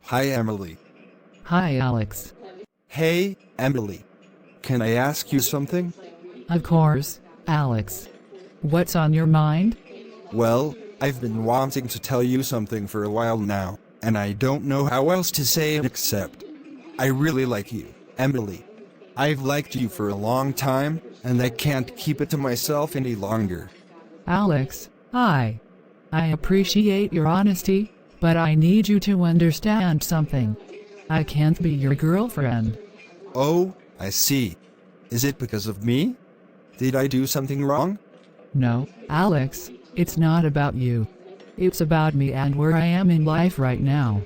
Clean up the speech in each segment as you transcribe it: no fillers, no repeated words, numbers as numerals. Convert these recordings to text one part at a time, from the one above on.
Hi, Emily. Hi, Alex. Hey, Emily. Can I ask you something? Of course, Alex. What's on your mind? Well, I've been wanting to tell you something for a while now, and I don't know how else to say it except I really like you, Emily. I've liked you for a long time, and I can't keep it to myself any longer. Alex, I appreciate your honesty, but I need you to understand something. I can't be your girlfriend. Oh, I see. Is it because of me? Did I do something wrong? No, Alex, it's not about you. It's about me and where I am in life right now.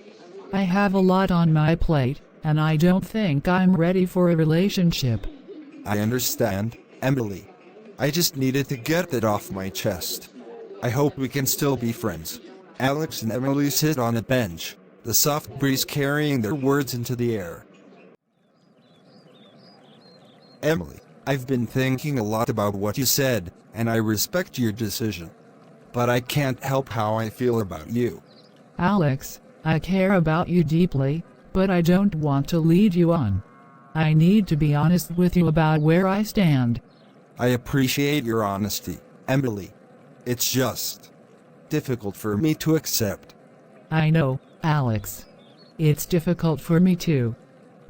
I have a lot on my plate, and I don't think I'm ready for a relationship. I understand, Emily. I just needed to get that off my chest. I hope we can still be friends. Alex and Emily sit on a bench, the soft breeze carrying their words into the air. Emily, I've been thinking a lot about what you said, and I respect your decision. But I can't help how I feel about you. Alex, I care about you deeply, but I don't want to lead you on. I need to be honest with you about where I stand. I appreciate your honesty, Emily. It's just difficult for me to accept. I know, Alex. It's difficult for me too.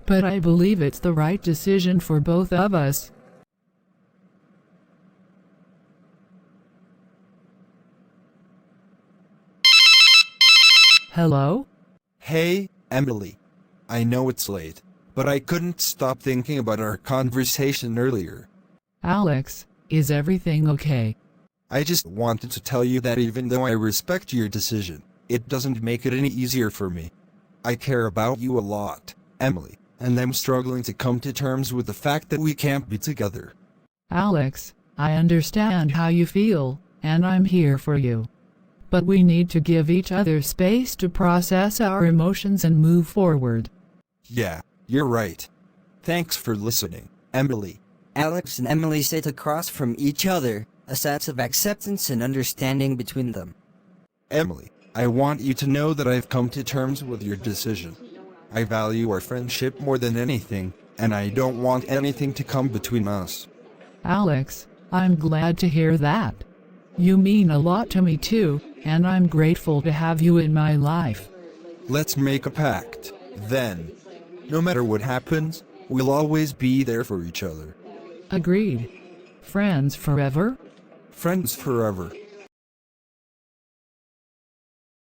But I believe it's the right decision for both of us. Hello? Hey, Emily. I know it's late, but I couldn't stop thinking about our conversation earlier. Alex, is everything okay? I just wanted to tell you that even though I respect your decision, it doesn't make it any easier for me. I care about you a lot, Emily, and I'm struggling to come to terms with the fact that we can't be together. Alex, I understand how you feel, and I'm here for you. But we need to give each other space to process our emotions and move forward. Yeah, you're right. Thanks for listening, Emily. Alex and Emily sit across from each other, a sense of acceptance and understanding between them. Emily, I want you to know that I've come to terms with your decision. I value our friendship more than anything, and I don't want anything to come between us. Alex, I'm glad to hear that. You mean a lot to me too, and I'm grateful to have you in my life. Let's make a pact, then. No matter what happens, we'll always be there for each other. Agreed. Friends forever? Friends forever.